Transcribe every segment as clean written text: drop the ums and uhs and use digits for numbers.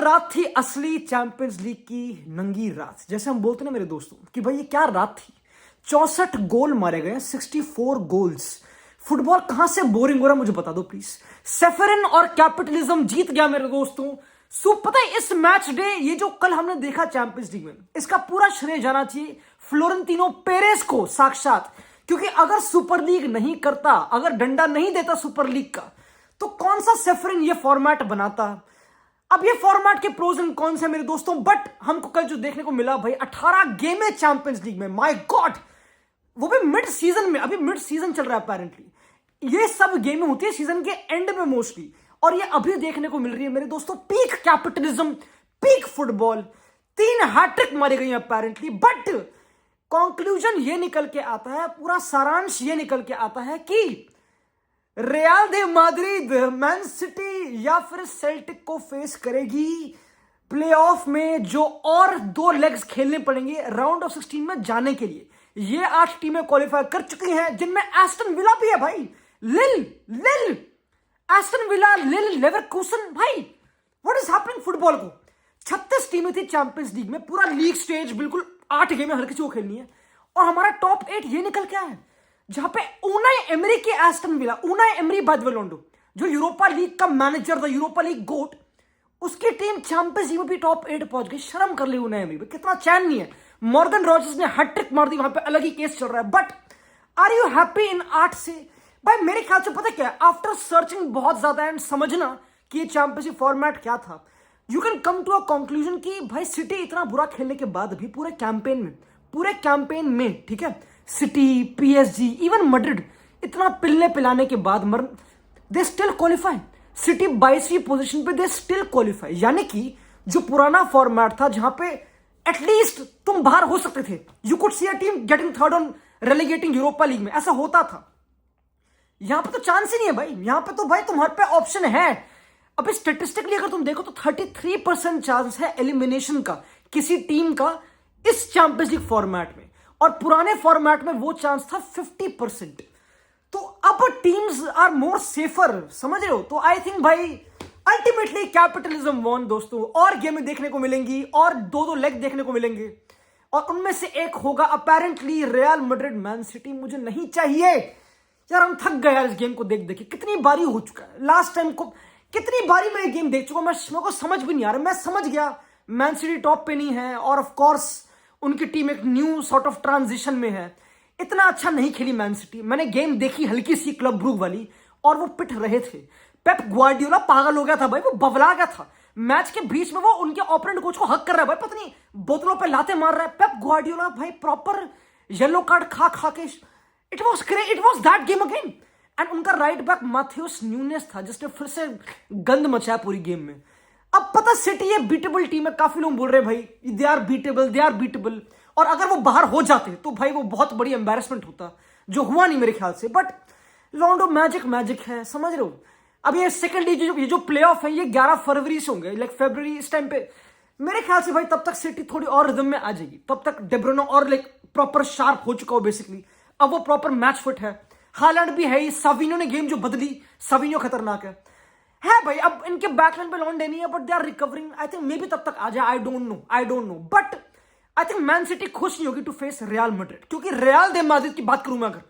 रात थी असली चैंपियंस लीग की नंगी रात, जैसे हम बोलते ना मेरे दोस्तों कि भाई ये क्या रात थी। 64 गोल मारे गए, 64 गोल्स। फुटबॉल कहां से बोरिंग हो रहा है मुझे बता दो प्लीज। सेफरिन और कैपिटलिज्म जीत गया मेरे दोस्तों। पता है इस मैच डे, ये जो कल हमने देखा चैंपियंस लीग में, इसका पूरा श्रेय जाना चाहिए फ्लोरेंटिनो पेरेस को साक्षात। क्योंकि अगर सुपर लीग नहीं करता, अगर डंडा नहीं देता सुपर लीग का, तो कौन सा सेफरिन ये फॉर्मेट बनाता। अब ये फॉर्मेट के प्रोज एंड कॉन्स है मेरे दोस्तों, बट हमको कल जो देखने को मिला भाई 18 गेम है चैंपियंस लीग में, माय गॉड, वो भी मिड सीजन में। अभी मिड सीजन चल रहा है अपेरेंटली। ये सब गेमें होती है सीजन के एंड में मोस्टली, और ये अभी देखने को मिल रही है मेरे दोस्तों। Peak capitalism, peak football, 3 hat trick मारी गई अपेरेंटली। बट कंक्लूजन ये निकल के आता है, पूरा सारांश ये निकल के आता है कि रियल दे माद्रिद मैन सिटी या फिर सेल्टिक को फेस करेगी प्लेऑफ में, जो और 2 लेग्स खेलने पड़ेंगे राउंड ऑफ 16 में जाने के लिए। ये 8 टीमें क्वालिफाई कर चुकी हैं, जिनमें एस्टन विला भी है भाई। लिल एस्टन विला, लिल, लेवरकुसन, भाई व्हाट इज हैपनिंग फुटबॉल को। 36 टीमें थी चैंपियंस लीग में, पूरा लीग स्टेज बिल्कुल 8 गेमें हर किसी को खेलनी है। और हमारा टॉप 8 ये निकल के आया है, जहां पे ऊनाई एमरी की एस्टन विला, ऊनाई एमरी बादवेलोंडो, जो यूरोपा लीग का मैनेजर था, यूरोपा लीग गोट, उसकी टीम चैंपियंस लीग में भी टॉप 8 पहुंच गई। शर्म कर ली ऊनाई एमरी पे, कितना चैन नहीं है। मॉर्गन रॉजर्स ने हैट्रिक मार दी, वहां पे अलग ही केस चल रहा है। But are you happy in 8 से? भाई मेरे ख्याल से पता क्या है, आफ्टर सर्चिंग बहुत ज्यादा एंड समझना कि ये चैंपियंस फॉर्मेट क्या था, you can come to a conclusion कि भाई सिटी इतना बुरा खेलने के बाद भी पूरे कैंपेन में ठीक है, सिटी, पीएसजी, इवन मैड्रिड इतना पिलने पिलाने के बाद दे स्टिल क्वालिफाई। सिटी 22वीं पोजीशन पे, दे स्टिल क्वालिफाई। यानी कि जो पुराना फॉर्मेट था, जहां पे एटलीस्ट तुम बाहर हो सकते थे, you could see a team getting third on relegating Europa league में, ऐसा होता था। यहां पे तो चांस ही नहीं है भाई। यहां पे तो भाई तुम्हारे पे ऑप्शन है। अभी स्टेटिस्टिकली अगर तुम देखो तो 33% चांस है एलिमिनेशन का किसी टीम का इस चैंपियंस लीग फॉर्मेट में, और पुराने फॉर्मेट में वो चांस था 50%। तो अब टीम्स आर मोर सेफर, समझ रहे हो। तो आई थिंक भाई अल्टीमेटली कैपिटलिज्म वॉन दोस्तों। और गेमें देखने को मिलेंगी, और 2-2 लेग देखने को मिलेंगे, और उनमें से एक होगा apparently real Madrid man city. मुझे नहीं चाहिए यार, हम थक गए यार इस गेम को देख देख। कितनी बारी हो चुका है, लास्ट टाइम को कितनी बारी मैं ये गेम देख चुका हूं, मेरे को समझ भी नहीं आ रहा। मैं समझ गया मैन सिटी टॉप पे नहीं है, और ऑफ कोर्स उनकी टीम एक न्यू सॉर्ट ऑफ ट्रांजिशन में है। इतना अच्छा नहीं खेली मैन सिटी। मैंने गेम देखी हल्की सी क्लब ब्रूक वाली, और वो पिट रहे थे। पेप ग्वार्डियोला पागल हो गया था भाई, वो बवला गया था मैच के बीच में। वो उनके ओपोनेंट कोच को हक कर रहा है भाई, पता नहीं बोतलों पे लाते मार रहा है पेप ग्वार्डियोला भाई, प्रॉपर येलो कार्ड खा के। It was that game again. And उनका राइट बैक माथेउस न्यूनेस था, जिसने फिर से गंद मचाया पूरी गेम में। अब पता सिटी ये बीटेबल टीम है, काफी लोग बोल रहे हैं भाई दे आर बीटेबल, और अगर वो बाहर हो जाते तो भाई वो बहुत बड़ी एम्बैरेसमेंट होता, जो हुआ नहीं मेरे ख्याल से। बट लॉन्डो मैजिक है, समझ रहे हो। अब ये सेकंड ये जो प्ले ऑफ है, ये 11 फरवरी से होंगे, लाइक फरवरी इस टाइम पे मेरे ख्याल से भाई। तब तक सिटी थोड़ी और रिदम में आ जाएगी, तब तक डेब्रोनो और लाइक प्रॉपर शार्प हो चुका हो बेसिकली। अब वो प्रॉपर मैच फिट है, हालैंड भी है। साविनो ने गेम जो बदली, साविनो खतरनाक है भाई। अब इनके बैकलाइन पे लॉन्डे नहीं है, but they are recovering. I think may be तब तक आ जाए, I don't know. But I think Man City खुश नहीं होगी टू फेस रियल मैड्रिड, क्योंकि रियल दे माद्रिद की बात करूं मैं अगर,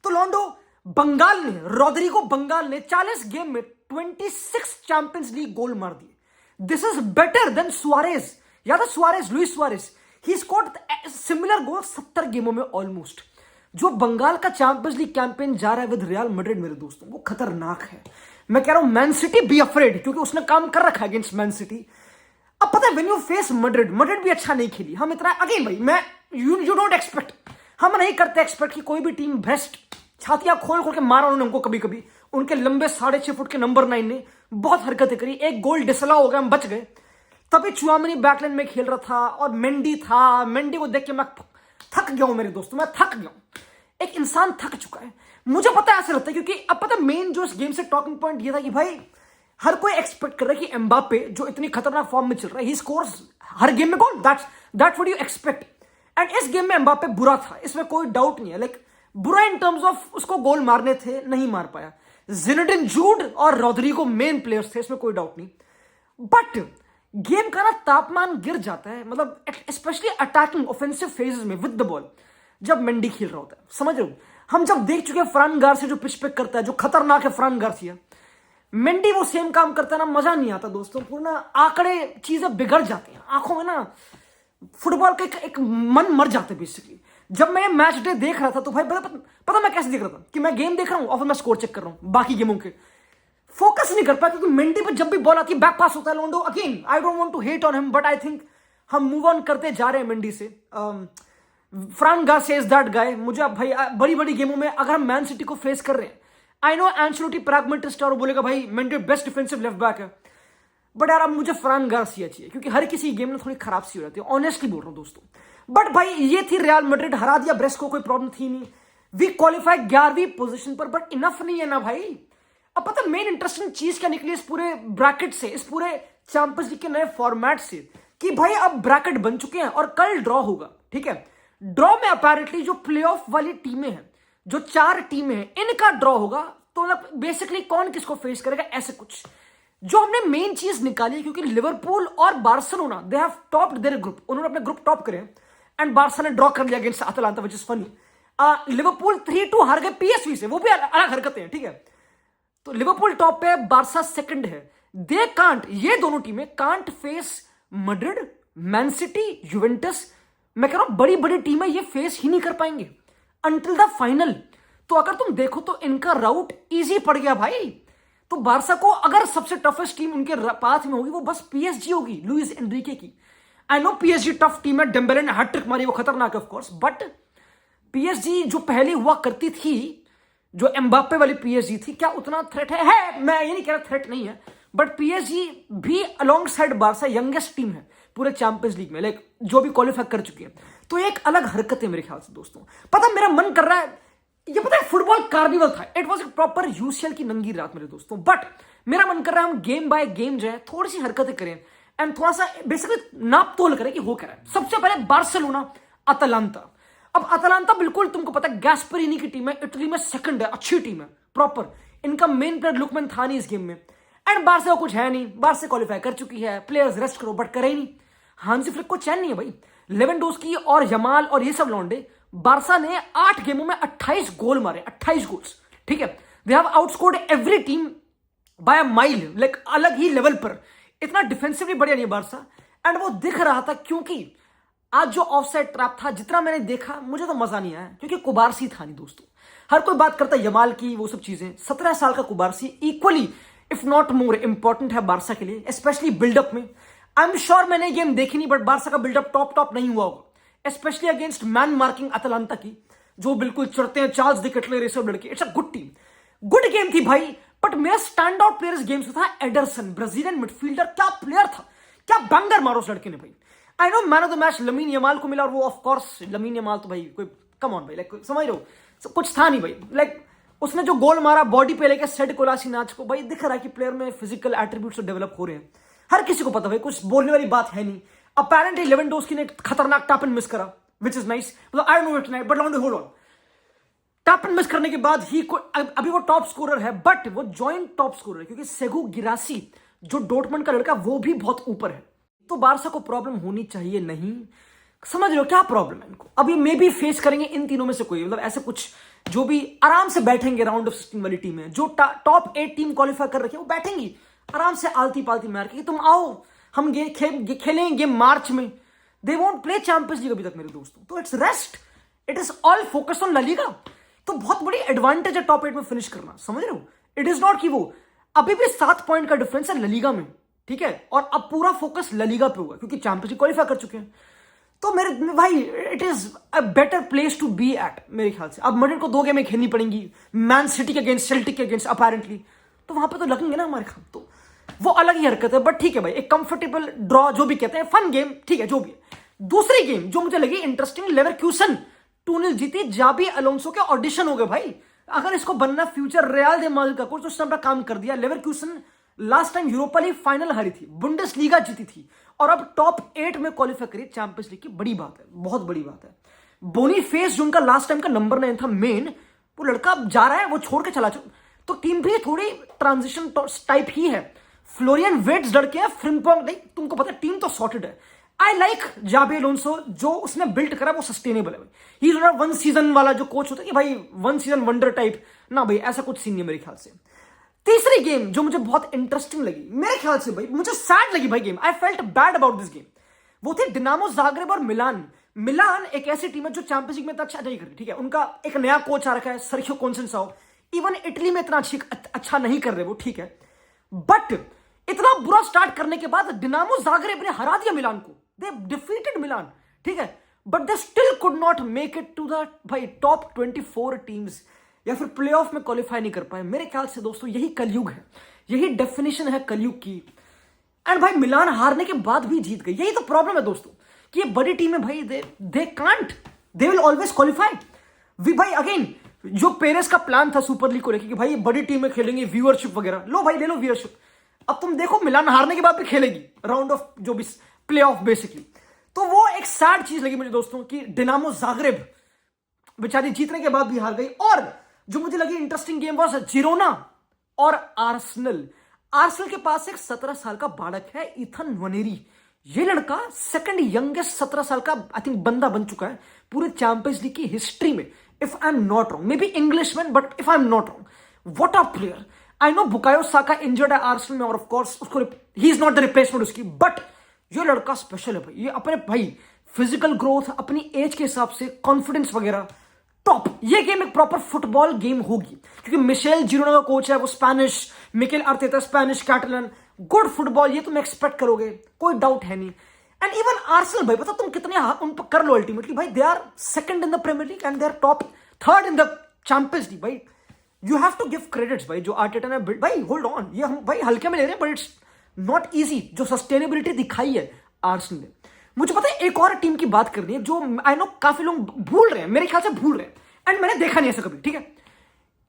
तो लॉन्डो रोड्रिगो बंगाल ने 40 गेम में 26 चैंपियंस लीग गोल मार दिए। This is better than Suarez, याद है Suarez, Luis Suarez, he scored similar goal 70 गेमों में ऑलमोस्ट। जो बंगाल का चैंपियंस लीग कैंपेन जा रहा है विद रियल मैड्रिड मेरे दोस्तों, वो खतरनाक है। मैं कह रहा हूं मैन सिटी बी अफ्रेड, क्योंकि उसने काम कर रखा है अगेंस्ट मैन सिटी। अब पता है व्हेन यू फेस मैड्रिड भी अच्छा नहीं खेली। हम इतना अगेन भाई, मैं यू डोंट एक्सपेक्ट, हम नहीं करते एक्सपेक्ट कि कोई भी टीम बेस्ट छातियां खोल के मारा उन्होंने हमको। कभी कभी उनके लंबे 6.5 फुट के नंबर 9 ने बहुत हरकतें करी। एक गोल डिसला हो गया, हम बच गए। तभी चुआमनी बैकलाइन में खेल रहा था, और मेंडी था। मेंडी को देख के मैं थक गया हूं मेरे दोस्तों, मैं थक गया हूं। एक इंसान थक चुका है, मुझे पता है ऐसा लगता है। क्योंकि अब पता मेन जो इस गेम से टॉकिंग पॉइंट ये था कि भाई हर कोई एक्सपेक्ट कर रहा है कि एम्बापे जो इतनी खतरनाक फॉर्म में चल रहा है, ही स्कोर्स हर गेम में goal, that's what you expect. And इस गेम में एम्बापे बुरा था, इसमें कोई डाउट नहीं है। लाइक बुरा इन टर्म्स ऑफ उसको गोल मारने थे, नहीं मार पाया। जिनेडिन जूड और रोड्रिगो मेन प्लेयर्स थे, इसमें कोई डाउट नहीं। बट गेम का ना तापमान गिर जाता है, मतलब स्पेशली अटैकिंग ऑफेंसिव फेजेस में विद द बॉल, जब मेंडी खेल रहा होता है। समझ रहे हो, हम जब देख चुके हैं फ्रान गार्सिया जो पिच पे करता है, जो खतरनाक है फ्रान गार्सिया, मेंडी वो सेम काम करता है ना, मजा नहीं आता दोस्तों। पूरा आंकड़े चीजें बिगड़ जाती हैं आंखों में ना, फुटबॉल का एक मन मर जाता है बेसिकली। जब मैं मैच डे देख रहा था तो भाई पता मैं कैसे देख रहा था कि मैं गेम देख रहा हूं और फिर मैं स्कोर चेक कर रहा हूं, बाकी गेमों के फोकस नहीं कर पाया, क्योंकि मेंडी पे जब भी बॉल आती है बैक पास होता है लोंडो again. I don't want to hate on him, but I think हम मूव ऑन करते जा रहे हैं मेंडी से। Fran Garcia is that guy. मुझे अब भाई बड़ी बड़ी गेमों में अगर हम मैन सिटी को फेस कर रहे हैं, आई नो एंcelotti प्रैग्मेटिस्ट और बोलेगा भाई Mendy best defensive left back है, बट यार अब मुझे फ्रान गार्सिया चाहिए, क्योंकि हर किसी गेम में थोड़ी खराब सी हो जाती है, ऑनेस्टली बोल रहा हूं दोस्तों। बट भाई ये थी रियल मैड्रिड, हरा दिया ब्रेस्ट को, कोई प्रॉब्लम थी नहीं। वी क्वालिफाई 11वीं पोजीशन पर, बट इनफ नहीं है ना भाई। अब पता मेन इंटरेस्टिंग चीज क्या निकली इस पूरे ब्रैकेट से, इस पूरे चैंपियंस लीग के नए फॉर्मेट से, कि भाई अब ब्रैकेट बन चुके हैं और कल ड्रॉ होगा। ठीक है, ड्रॉ में अपेरेंटली जो प्लेऑफ वाली टीमें हैं, जो 4 टीमें हैं, इनका ड्रॉ होगा। तो मतलब बेसिकली कौन किसको फेस करेगा, ऐसे कुछ जो हमने मेन चीज निकाली, क्योंकि लिवरपूल और Barcelona they have topped there group, उन्होंने अपने ग्रुप टॉप करे एंड बार्सा ने ड्रॉ कर लिया against Atlanta, which is funny. Liverpool 3-2 हार गए पीएसवी से, वो भी अलग हरकतें हैं। ठीक है, तो लिवरपूल टॉप पे, बार्सा सेकंड है। दे कांट, ये दोनों टीमें can't face Madrid, man city, Juventus. मैं कह रहा हूं बड़ी बड़ी टीमें ये फेस ही नहीं कर पाएंगे अंटिल द फाइनल। तो अगर तुम देखो तो इनका राउट इजी पड़ गया भाई। तो बार्सा को अगर सबसे टफेस्ट टीम उनके पाथ में होगी वो बस पीएसजी होगी, लुइस एनरिके की। I know PSG tough team है, डेम्बेले ने हैट्रिक मारी, वो खतरनाक है ऑफ कोर्स, बट पीएसजी जो पहले हुआ करती थी, जो एम्बाप्पे वाली पीएसजी थी, क्या उतना थ्रेट है? मैं ये नहीं कह रहा थ्रेट नहीं है, बट पीएसजी भी along side Barca youngest team है पूरे चैंपियंस लीग में, लाइक जो भी क्वालिफाई कर चुकी है। तो एक अलग हरकत है मेरे ख्याल से दोस्तों। पता मेरा मन कर रहा है, ये पता है फुटबॉल कार्निवल था, it was a proper UCL की नंगी रात मेरे दोस्तों। बट मेरा मन कर रहा है हम गेम बाय गेम जो है थोड़ी सी हरकतें करें एंड थोड़ा सा बेसिकली नाप तोल करें कि हो क्या रहा है। सबसे पहले बार्सिलोना अटलांटा। अब अटलांटा बिल्कुल तुमको पता है गैस्परिनी की टीम है, इटली में सेकंड है, अच्छी टीम है प्रॉपर। इनका मेन प्लेयर लुकमैन था नहीं इस गेम में, एंड बार्सा को कुछ है नहीं, बार्सा क्वालिफाई कर चुकी है, प्लेयर्स रेस्ट करो, बट करे ही नहीं। हांसी फ्लिक को चैन नहीं है भाई, लेवेंडोस्की और यमाल और ये सब लौंडे। बार्सा ने 8 गेमों में 28 गोल मारे, 28 गोल्स। ठीक है, they have outscored every team by a mile, like अलग ही लेवल पर। इतना डिफेंसिवली बढ़िया नहीं बार्सा, एंड वो दिख रहा था, क्योंकि आज जो ऑफसाइड ट्रैप था जितना मैंने देखा मुझे तो मजा नहीं आया, क्योंकि कुबारसी था नहीं दोस्तों। हर कोई बात करता है यमाल की, वो सब चीजें। 17 साल का कुबारसी equally if not more important है बार्सा के लिए, स्पेशली बिल्डअप में। आई एम श्योर मैंने गेम देखी नहीं, बट बार्सा का बिल्डअप टॉप नहीं हुआ होगा, specially against man marking Atlanta की, जो बिल्कुल चढ़ते हैं चार्ल्स डी केटलर ये सब लड़के। It's a good team, good game थी भाई। बट मेरा स्टैंड आउट प्लेयर इस गेम से था एडरसन, ब्राजीलियन मिडफील्डर। क्या प्लेयर था, क्या बैंगर मारो उस लड़के ने भाई। I know man of the match Lamine Yamal को मिला, और वो ऑफ कोर्स लमीन यमाल तो भाई कोई कम ऑन भाई, लाइक समझ रहे हो, कुछ था नहीं भाई। लाइक उसने जो गोल मारा बॉडी पे लेके सेड कोलासिनाच को, भाई दिख रहा है कि प्लेयर में फिजिकल एट्रीब्यूट्स डेवलप हो रहे हैं। हर किसी को पता भाई, कुछ बोलने वाली बात है नहीं। अपेरेंटली लेवेंडोस्की ने खतरनाक टैप इन मिस करा, विच इज नाइस, मतलब आई don't no it night, but hold on, tap in miss करने के बाद ही अभी वो टॉप स्कोरर है, बट वो जॉइंट टॉप स्कोरर है, क्योंकि सेगू गिरासी जो डोर्टमंड का लड़का वो भी बहुत ऊपर है। तो बार्सा को प्रॉब्लम होनी चाहिए नहीं, समझ रहे हो क्या प्रॉब्लम है इनको। अब ये मे भी फेस करेंगे इन तीनों में से कोई, मतलब ऐसे कुछ जो भी आराम से बैठेंगे राउंड ऑफ 16 वाली टीम है, जो टॉप 8 टीम क्वालिफाई कर रखी है वो बैठेंगी आराम से आलती पालती मार के, तुम आओ हम खेलेंगे गेम मार्च में। They won't play Champions League अभी तक मेरे दोस्तों, तो it's rest, it is all focus on La Liga. तो बहुत बड़ी एडवांटेज है टॉप 8 में फिनिश करना, समझ रहे हो। इट इज नॉट कि वो अभी भी 7 पॉइंट का डिफरेंस है ला लीगा में, ठीक है, और अब पूरा फोकस ला लीगा पे होगा, क्योंकि चैंपियंस लीग क्वालिफाई कर चुके हैं। तो मेरे भाई it is a better place to be at मेरे ख्याल से। अब मैड्रिड को 2 गेमें खेलनी पड़ेंगी, मैन सिटी के अगेंस्ट, सेल्टिक के अगेंस्ट अपेरेंटली, तो वहां पे तो लगेंगे ना हमारे खान, तो वो अलग ही हरकत है। बट ठीक है भाई, एक कंफर्टेबल ड्रॉ जो भी कहते हैं, फन गेम, ठीक है जो भी है। दूसरी गेम जो मुझे लगी इंटरेस्टिंग, लेवरक्यूसन 2-0 जीती, जाबी अलोंसो के ऑडिशन हो गए भाई। अगर इसको बनना फ्यूचर रियल दे माद्रिद का कोच, तो उसने अपना काम कर दिया। Leverkusen last time Europa league final हारी थी, बुंडेसलीगा जीती थी, और अब टॉप 8 में क्वालिफाई करी चैंपियंस लीग की। बड़ी बात है, बहुत बड़ी बात है। बोनीफेस जो उनका लास्ट टाइम का नंबर 9 था मेन, वो लड़का अब जा रहा है, वो छोड़ के चला जाओ, तो टीम भी थोड़ी ट्रांजिशन टाइप ही है। फ्लोरियन वेट्स लड़के हैं, फ्रिम्पोंग नहीं, तुमको पता है टीम तो सॉर्टेड है। आई लाइक जाबी अलोंसो, जो उसने बिल्ड करा वो सस्टेनेबल है भाई। He is not one season वाला जो कोच होता है कि भाई वन सीजन वंडर टाइप, ना भाई ऐसा कुछ सीन नहीं है मेरे ख्याल से। तीसरी गेम जो मुझे बहुत इंटरेस्टिंग लगी मेरे ख्याल से भाई, मुझे सैड लगी भाई game, I felt bad about this game, वो थे डिनामो जाग्रेब और मिलान। मिलान एक ऐसी टीम है जो चैंपियंस लीग में इतना अच्छा नहीं कर रही, ठीक है, उनका एक नया कोच आ रखा है सर्खियो कॉन्सेंसाओ, इवन इटली में इतना अच्छा नहीं कर रहे वो, ठीक है, बट इतना बुरा स्टार्ट करने के बाद डिनामो जाग्रेब ने हरा दिया मिलान को, दे डिफीटेड मिलान, ठीक है, but they still could not make it to the भाई टॉप 24 टीम्स, या फिर प्लेऑफ में क्वालिफाई नहीं कर पाए। मेरे ख्याल से दोस्तों यही कलयुग है, यही डेफिनेशन है कलयुग की। एंड भाई मिलान हारने के बाद भी जीत गई, यही तो प्रॉब्लम है दोस्तों कि ये बड़ी टीम है भाई, they can't, they will always qualify. We भाई अगेन जो पेरेस का प्लान था सुपर लीग को लेकर कि भाई बड़ी टीम में खेलेंगे, व्यूअरशिप वगैरह, लो भाई ले लो व्यूअरशिप। अब तुम देखो मिलान हारने के बाद भी खेलेगी राउंड ऑफ जो भी प्ले ऑफ बेसिकली, तो वो एक सैड चीज लगी मुझे दोस्तों कि डिनामो जाग्रेब बेचारी जीतने के बाद भी हार गई। और जो मुझे लगी इंटरेस्टिंग गेम वाज जिरोना और आर्सेनल। आर्सेनल के पास एक 17 साल का बालक है इथन वनेरी, ये लड़का सेकंड यंगेस्ट 17 साल का आई थिंक बंदा बन चुका है पूरे चैंपियंस लीग की हिस्ट्री में, if I am not wrong, may be Englishman but if I am not wrong, what a player. I know Bukayo Saka injured है आर्सेनल में और ऑफ कोर्स उसको he is not the replacement उसकी, but ये लड़का special है भाई, ये अपने भाई फिजिकल ग्रोथ, अपनी एज के हिसाब से कॉन्फिडेंस वगैरह टॉप। ये गेम एक प्रॉपर फुटबॉल गेम होगी क्योंकि मिशेल जिरोना का कोच है वो Spanish, Mikel Arteta Spanish, Catalan, good football ये तुम एक्सपेक्ट करोगे, कोई डाउट है नहीं। एंड इवन आर्सेनल भाई पता तुम कितने उन पर कर लो अल्टीमेटली भाई, they are second in the Premier league and they are top third in the Champions league भाई। You have to give credits भाई जो आर्टेटा ने भाई, होल्ड ऑन, ये हम भाई हल्के में ले रहे हैं बट इट्स नॉट इजी, जो सस्टेनेबिलिटी दिखाई है आर्सेनल ने। मुझे पता है एक और टीम की बात करनी है जो आई नो काफी लोग भूल रहे हैं, मेरे ख्याल से भूल रहे हैं, एंड मैंने देखा नहीं ऐसा कभी, ठीक है,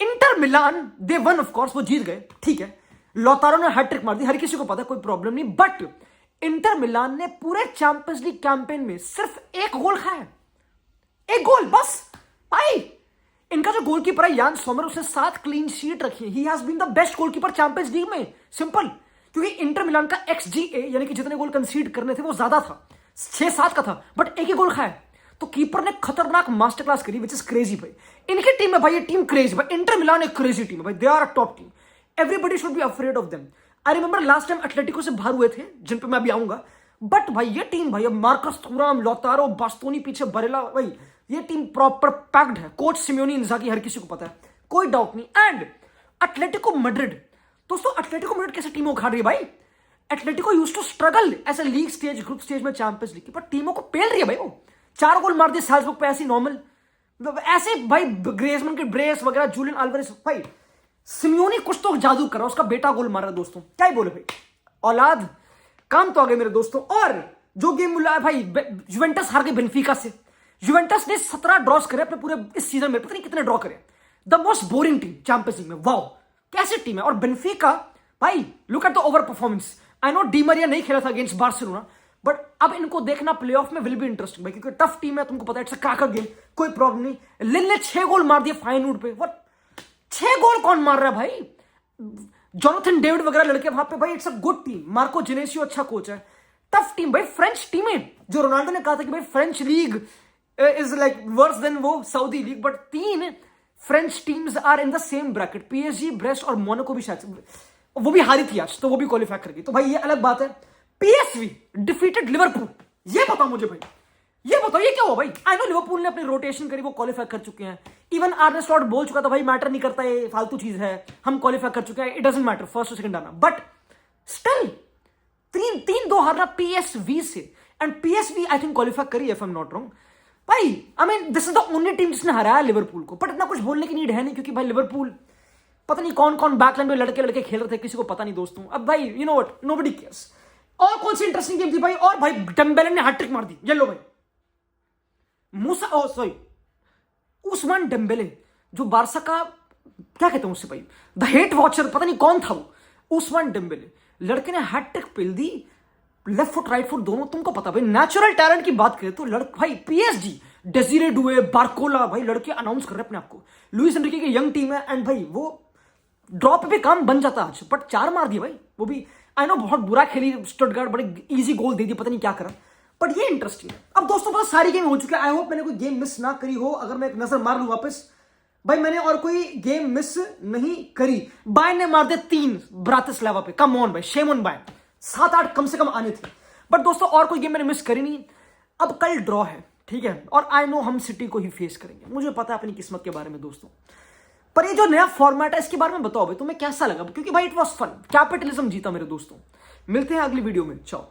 Inter Milan, they one of course, वो जीत गए, ठीक है, लौतारो ने हैट्रिक मार दी, हर किसी को पता है, कोई प्रॉब्लम नहीं, बट इंटर मिलान ने पूरे चैंपियंस लीग कैंपेन में सिर्फ एक गोल खाया, एक गोल बस भाई। इनका जो गोलकीपर है यान सोमर, उसने 7 क्लीन शीट रखी है, he has been the best goalkeeper Champions League में, सिंपल, क्योंकि इंटर मिलान का XGA यानी कि जितने गोल कंसीड करने थे वो ज्यादा था, 6-7 का था, बट एक ही गोल खाया, तो कीपर ने खतरनाक मास्टर क्लास करी, विच इज क्रेजी भाई। इनकी टीम है भाई, ये टीम क्रेजी भाई, इंटर मिलान एक क्रेजी टीम है भाई, they are a top team, everybody should be afraid of them. I remember last time Atletico से बाहर हुए थे जिन पे मैं अभी आऊंगा, बट भाई ये टीम भाई, मार्कस थुराम, लौतारो, बास्तोनी पीछे, बरेला भाई, ये टीम प्रॉपर पैक्ड है, कोच सिमियोनी इंजागी हर किसी को पता है, कोई डाउट नहीं। एंड एटलेटिको मैड्रिड दोस्तों, एटलेटिको मैड्रिड कैसे टीमों को खा रही है भाई, Atletico used to struggle as a league stage, group stage में चैंपियंस लीग की, पर टीमों को पेल रही है भाई, वो 4 गोल मार दिए साल्जबर्ग पे ऐसे नॉर्मल, ऐसे भाई ग्रेजमैन के ब्रेस वगैरह, जूलियन अल्वारेज भाई, सिमियोनी कुछ तो जादू कर रहा है, उसका बेटा गोल मार रहा है दोस्तों, क्या ही बोले भाई, औलाद काम तो आ गए मेरे दोस्तों। और जो गेम मिला है भाई, जुवेंटस हार गई बेनफिका से, जुवेंटस ने 17 ड्रॉस करे अपने पूरे इस सीजन में, पता नहीं कितने ड्रॉ करे, the most boring team champions League में, वाओ कैसी टीम है। और बेनफिका भाई, look at the over performance, I know Di Maria नहीं खेला था अगेंस्ट बार्सिलोना, बट अब इनको देखना प्लेऑफ में विल बी इंटरेस्टिंग भाई, क्योंकि टफ टीम है, तुमको पता है, इट्स अ क्रैकर गेम, कोई प्रॉब्लम नहीं। लिल ने 6 गोल मार दिए फाइनवुड पे, व्हाट 6 गोल कौन मार रहा है भाई, जोनाथन डेविड वगैरह लड़के वहां पे भाई, it's a good team, Marco Genesio अच्छा कोच है, टफ टीम भाई, फ्रेंच टीम है, जो रोनाल्डो ने कहा था कि भाई French league is like worse than वो Saudi league, but 3 French teams are in the same bracket, PSG, Brest और मोनाको भी शायद, वो भी हारी थी आज, तो वो भी क्वालिफाई कर गई, तो भाई ये अलग बात है। PSV डिफीटेड लिवरपूल, ये बताओ मुझे भाई, ये बताओ ये क्या हुआ भाई। आई नो लिवरपूल ने अपनी रोटेशन करी, वो क्वालिफाई कर चुके हैं, इवन आर्ने स्लॉट बोल चुका था भाई मैटर नहीं करता, ये फालतू चीज है, हम क्वालिफाई कर चुके हैं, इट डजंट मैटर फर्स्ट और सेकंड आना, बट स्टिल 3-2 हारना PSV से, and PSV I think qualify करी if I am not wrong भाई। I mean this is the only team जिसने हराया लिवरपूल को, बट इतना कुछ बोलने की नीड है नहीं, क्योंकि भाई लिवरपूल पता नहीं कौन कौन बैकलाइन में लड़के खेल रहे थे, किसी को पता नहीं दोस्तों। अब भाई you know what, nobody cares. और कौन सी इंटरेस्टिंग गेम थी भाई, और भाई डेम्बेले ने हैट्रिक मार दी, येलो भाई, मूसा ओ सॉरी उस्मान डेम्बेले, जो बारसा का क्या कहते हैं उससे भाई, द हेट वॉचर, पता नहीं कौन था वो, उस्मान डेम्बेले लड़के ने हैट्रिक पेल दी, लेफ्ट फुट राइट फुट दोनों, तुमको पता भाई, नेचुरल टैलेंट की बात करें तो भाई PSG, डेजिरे डुए, बारकोला भाई, लड़के अनाउंस कर रहे हैं अपने आप को, लुइस एनरिके की यंग टीम है, एंड भाई वो ड्रॉप पे भी काम बन जाता आज, बट 4 मार दिए भाई, वो भी आई नो बहुत बुरा खेली स्टटगार्ट, बड़े इजी गोल दे दी, पता नहीं क्या करा, बट ये इंटरेस्टिंग है। अब दोस्तों बहुत सारी गेम हो चुकी है, आई होप मैंने कोई गेम मिस ना करी हो। अगर मैं एक नजर मार लूं वापस, भाई मैंने और कोई गेम मिस नहीं करी। बायर्न ने मार दे 3 ब्रातिस्लावा पे, कम ऑन भाई, शेम ऑन बायर्न। 7-8 कम से कम आने थे, बट दोस्तों और कोई गेम मैंने मिस करी नहीं। अब कल ड्रॉ है, ठीक है, और आई नो हम सिटी को ही फेस करेंगे, मुझे पता है अपनी किस्मत के बारे में दोस्तों। पर ये जो नया फॉर्मेट है इसके बारे में बताओ भाई तुम्हें कैसा लगा, क्योंकि भाई इट वॉज फन, कैपिटलिज्म जीता मेरे दोस्तों। मिलते हैं अगली वीडियो में, चाओ।